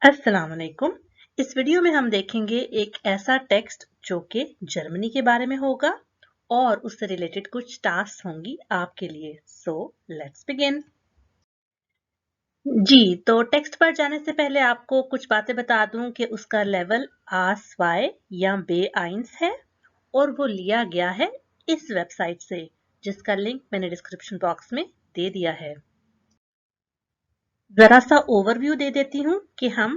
अस्सलाम वालेकुम। इस वीडियो में हम देखेंगे एक ऐसा टेक्स्ट जो कि जर्मनी के बारे में होगा और उससे रिलेटेड कुछ टास्क होंगी आपके लिए। So let's begin. जी, तो टेक्स्ट पर जाने से पहले आपको कुछ बातें बता दूं कि उसका लेवल A2 या B1 है और वो लिया गया है इस वेबसाइट से, जिसका लिंक मैंने डिस्क्रिप्शन बॉक्स में दे दिया है। जरा सा ओवरव्यू दे देती हूँ कि हम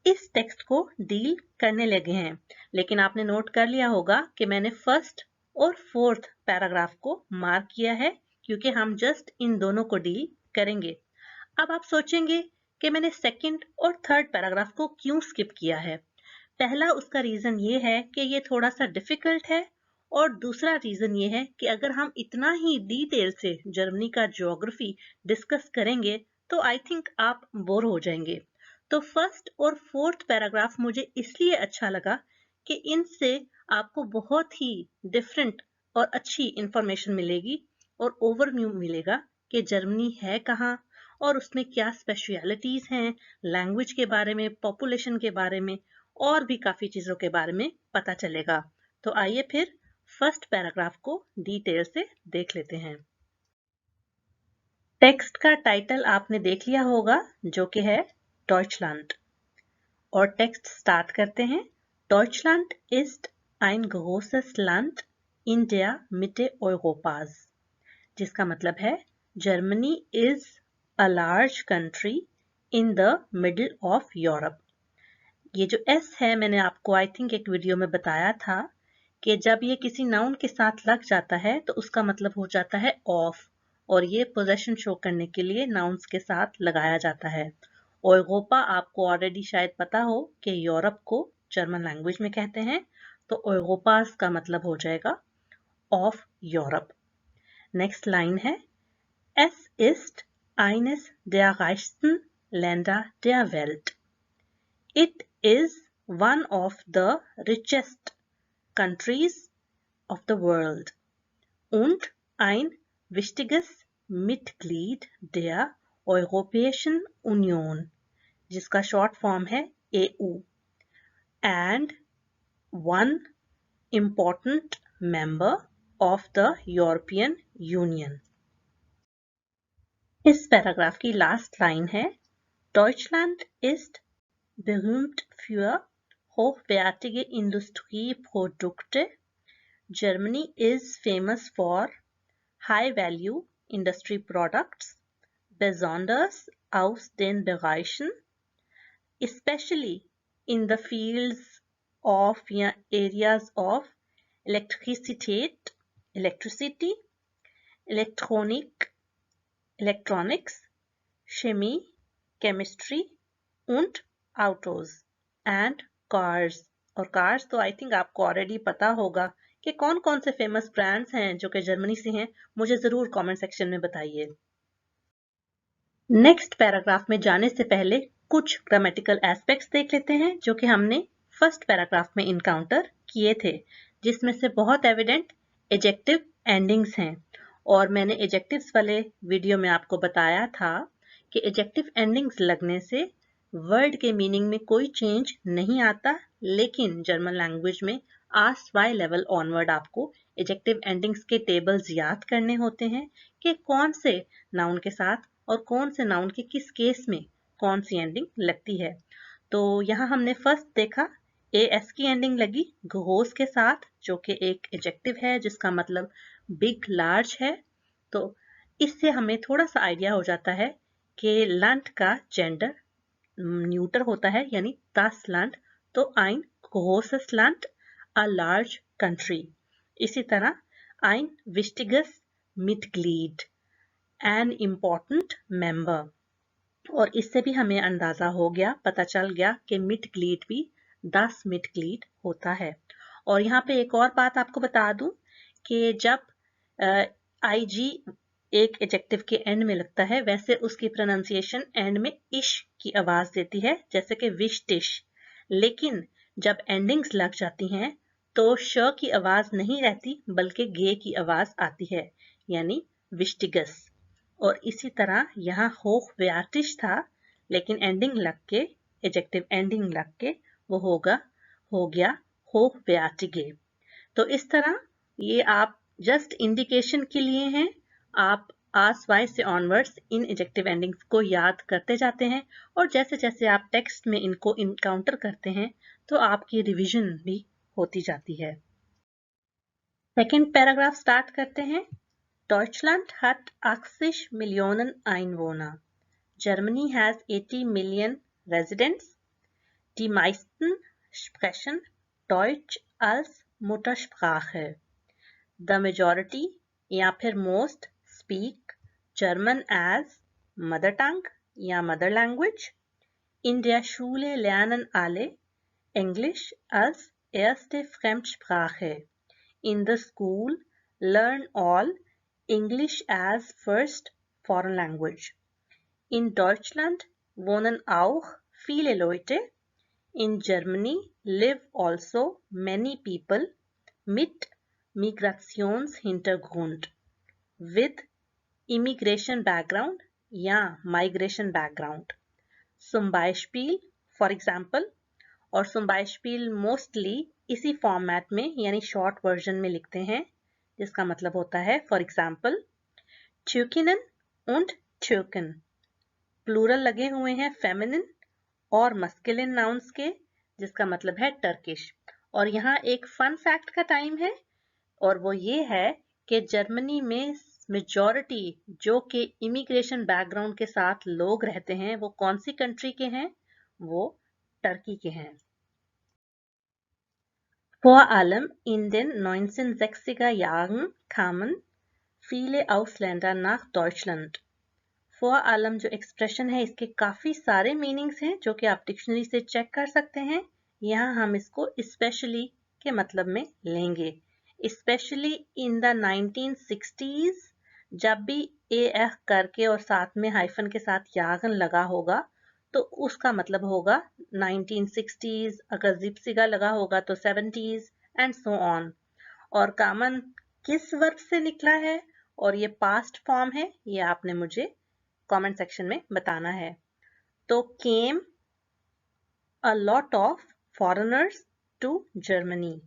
इस टेक्स्ट को डील करने लगे हैं, लेकिन आपने नोट कर लिया होगा कि मैंने फर्स्ट और फोर्थ पैराग्राफ को मार्क किया है क्योंकि हम जस्ट इन दोनों को डील करेंगे। अब आप सोचेंगे कि मैंने सेकंड और थर्ड पैराग्राफ को क्यों स्किप किया है। पहला उसका रीजन ये है कि ये थोड़ा सा डिफिकल्ट है और दूसरा रीजन ये है कि अगर हम इतना ही डिटेल से जर्मनी का ज्योग्राफी डिस्कस करेंगे तो आई थिंक आप बोर हो जाएंगे। तो फर्स्ट और फोर्थ पैराग्राफ मुझे इसलिए अच्छा लगा कि इनसे आपको बहुत ही डिफरेंट और अच्छी इंफॉर्मेशन मिलेगी और ओवरव्यू मिलेगा कि जर्मनी है कहाँ और उसमें क्या स्पेशलिटीज हैं, लैंग्वेज के बारे में, पॉपुलेशन के बारे में और भी काफी चीजों के बारे में पता चलेगा। तो आइए फिर फर्स्ट पैराग्राफ को डिटेल से देख लेते हैं। टेक्स्ट का टाइटल आपने देख लिया होगा जो कि है डॉइचलैंड और टेक्स्ट स्टार्ट करते हैं। Deutschland ist ein großes Land in der Mitte Europas, जिसका मतलब है Germany is a large country in the middle of Europe। ये जो S है मैंने आपको आई थिंक एक वीडियो में बताया था कि जब ये किसी नाउन के साथ लग जाता है तो उसका मतलब हो जाता है ऑफ, और ये पोजेशन शो करने के लिए नाउन्स के साथ लगाया जाता है। और यूरोपा आपको ऑलरेडी शायद पता हो कि यूरोप को जर्मन लैंग्वेज में कहते हैं, तो यूरोपास का मतलब हो जाएगा ऑफ यूरोप। नेक्स्ट लाइन है Es ist eines der reichsten Länder der Welt। It is one of the richest countries of the world und ein wichtiges Mitglied der Europäischen Union, जिसका शॉर्ट फॉर्म है EU, and one important member of the European Union। इस paragraph की last line है Deutschland ist berühmt für hochwertige Industrieprodukte। Germany is famous for high-value industry products, besonders aus den Bereichen, especially in the fields of areas of electricity, electronics, chemie, chemistry und autos and cars। और cars तो I think आपको already पता होगा कि कौन कौन से famous brands हैं जो कि जर्मनी से हैं। मुझे जरूर कमेंट सेक्शन में बताइए। नेक्स्ट पैराग्राफ में जाने से पहले कुछ ग्रामेटिकल एस्पेक्ट्स देख लेते हैं जो कि हमने फर्स्ट पैराग्राफ में इनकाउंटर किए थे, जिसमें से बहुत एविडेंट एजेक्टिव एंडिंग्स हैं। और मैंने एजेक्टिव्स वाले वीडियो में आपको बताया था कि एजेक्टिव एंडिंग्स लगने से वर्ड के मीनिंग में कोई चेंज नहीं आता, लेकिन जर्मन लैंग्वेज में A2 लेवल ऑनवर्ड आपको एजेक्टिव एंडिंग्स के टेबल्स याद करने होते हैं कि कौन से नाउन के साथ और कौन से नाउन के किस केस में कौन सी एंडिंग लगती है। तो यहाँ हमने फर्स्ट देखा एस की एंडिंग लगी ग्रोस के साथ, जो कि एक एजेक्टिव है जिसका मतलब बिग लार्ज है। तो इससे हमें थोड़ा सा आइडिया हो जाता है कि लैंड का जेंडर न्यूटर होता है, यानी das Land, तो ein großes Land, a large country। इसी तरह ein wichtiges Mitglied, an important member। और इससे भी हमें अंदाजा हो गया, पता चल गया कि Mitglied भी das Mitglied होता है। और यहाँ पे एक और बात आपको बता दूं कि जब IG एक एडजेक्टिव के एंड में लगता है, वैसे उसकी प्रोनाउंसिएशन एंड में इश की आवाज देती है, जैसे कि विश टिश। लेकिन जब एंडिंग्स लग जाती हैं तो श की आवाज नहीं रहती बल्कि गे की आवाज आती है, यानी विश्टिगस। और इसी तरह यहाँ होख व्याटिश था, लेकिन एंडिंग लग के एडजेक्टिव एंडिंग लग के वो हो गया होchwertige। तो इस तरह ये आप जस्ट इंडिकेशन के लिए हैं, आप आस वाई से ऑनवर्ड्स इन एडजेक्टिव एंडिंग्स को याद करते जाते हैं और जैसे जैसे आप टेक्स्ट में इनको इनकाउंटर करते हैं तो आपकी रिवीजन भी होती जाती है। सेकेंड पैराग्राफ स्टार्ट करते हैं। Deutschland hat 80 Millionen Einwohner. Germany has 80 million residents. Die meisten sprechen Deutsch als Muttersprache. The majority या फिर most speak German as mother tongue या mother language. In der Schule lernen alle English als erste Fremdsprache. In the school learn all English as first foreign language. In Deutschland wohnen auch viele Leute. In Germany live also many people mit Migrationshintergrund, with immigration background या migration background. Zum Beispiel, for example, और zum Beispiel mostly इसी format में यानी short version में लिखते हैं, जिसका मतलब होता है for example Türkinnen und Türken, plural लगे हुए हैं फेमिनिन और मस्कुलिन नाउन्स के, जिसका मतलब है टर्किश। और यहाँ एक फन फैक्ट का टाइम है और वो ये है कि जर्मनी में मेजॉरिटी जो कि इमिग्रेशन बैकग्राउंड के साथ लोग रहते हैं वो कौन सी कंट्री के हैं? वो टर्की के हैं। Vor allem in den 1960er Jahren kamen viele Ausländer nach Deutschland. Vor allem जो एक्सप्रेशन है इसके काफी सारे मीनिंग्स हैं जो कि आप डिक्शनरी से चेक कर सकते हैं। यहाँ हम इसको स्पेशली के मतलब में लेंगे। स्पेशली इन द 1960s, जब भी ए करके और साथ में हाइफन के साथ यागन लगा होगा तो उसका मतलब होगा 1960s, अगर जिप्सिगा लगा होगा तो 70s एंड सो ऑन। और कामन किस वर्ब से निकला है और ये पास्ट फॉर्म है, ये आपने मुझे कमेंट सेक्शन में बताना है। तो came a lot of foreigners to Germany.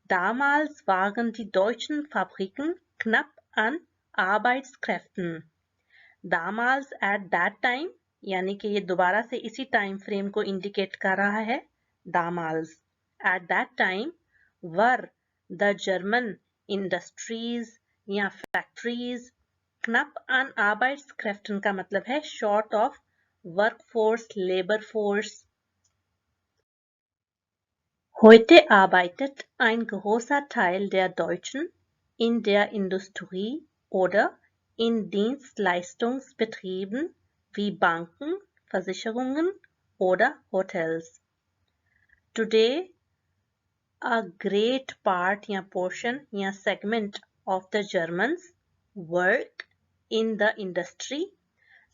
Damals waren die deutschen Fabriken knapp an Arbeitskräften. Damals at that time, यानी कि ये दोबारा से इसी टाइम फ्रेम को इंडिकेट कर रहा है। Damals at that time were the German industries या factories knapp an Arbeitskräften का मतलब है short of workforce, labor force। Heute arbeitet ein großer Teil der Deutschen in der Industrie oder in Dienstleistungsbetrieben wie Banken, Versicherungen oder Hotels. Today, a great part या portion या segment of the Germans work in the industry.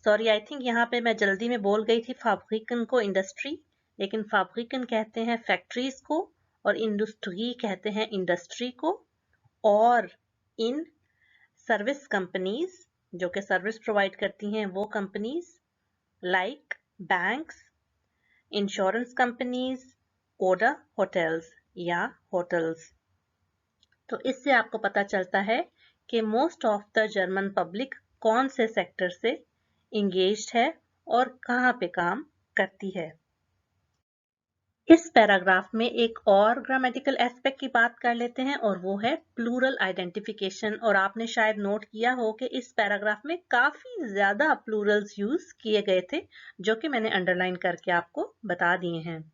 Sorry, I think यहाँ पे मैं जल्दी में बोल गई थी fabriken को industry, लेकिन फैब्रिकन कहते हैं फैक्ट्रीज को और इंडस्ट्री कहते हैं इंडस्ट्री को। और इन सर्विस कंपनीज जो कि सर्विस प्रोवाइड करती हैं वो companies like banks, insurance companies और होटल्स या होटल्स। तो इससे आपको पता चलता है कि most of the German public कौन से सेक्टर से इंगेज्ड है और कहाँ पे काम करती है। इस पैराग्राफ में एक और ग्रामेटिकल एस्पेक्ट की बात कर लेते हैं और वो है प्लूरल आइडेंटिफिकेशन। और आपने शायद नोट किया हो कि इस पैराग्राफ में काफी ज्यादा प्लूरल्स यूज किए गए थे जो कि मैंने अंडरलाइन करके आपको बता दिए हैं।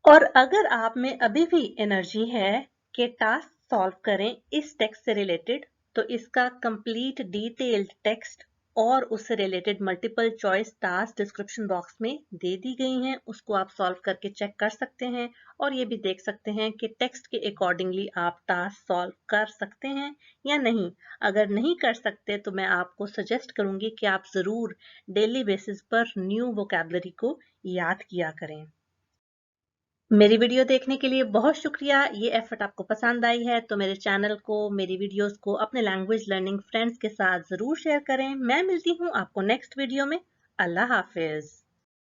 और अगर आप में अभी भी एनर्जी है कि टास्क सॉल्व करें इस टेक्स्ट से रिलेटेड, तो इसका कंप्लीट डिटेल्ड टेक्स्ट और उससे related multiple choice task description box में दे दी गई हैं, उसको आप सॉल्व करके चेक कर सकते हैं और ये भी देख सकते हैं कि टेक्स्ट के अकॉर्डिंगली आप टास्क सॉल्व कर सकते हैं या नहीं। अगर नहीं कर सकते तो मैं आपको सजेस्ट करूंगी कि आप जरूर डेली बेसिस पर न्यू वोकैबुलरी को याद किया करें। मेरी वीडियो देखने के लिए बहुत शुक्रिया। ये एफर्ट आपको पसंद आई है तो मेरे चैनल को, मेरी वीडियोस को अपने लैंग्वेज लर्निंग फ्रेंड्स के साथ जरूर शेयर करें। मैं मिलती हूँ आपको नेक्स्ट वीडियो में। अल्लाह हाफिज।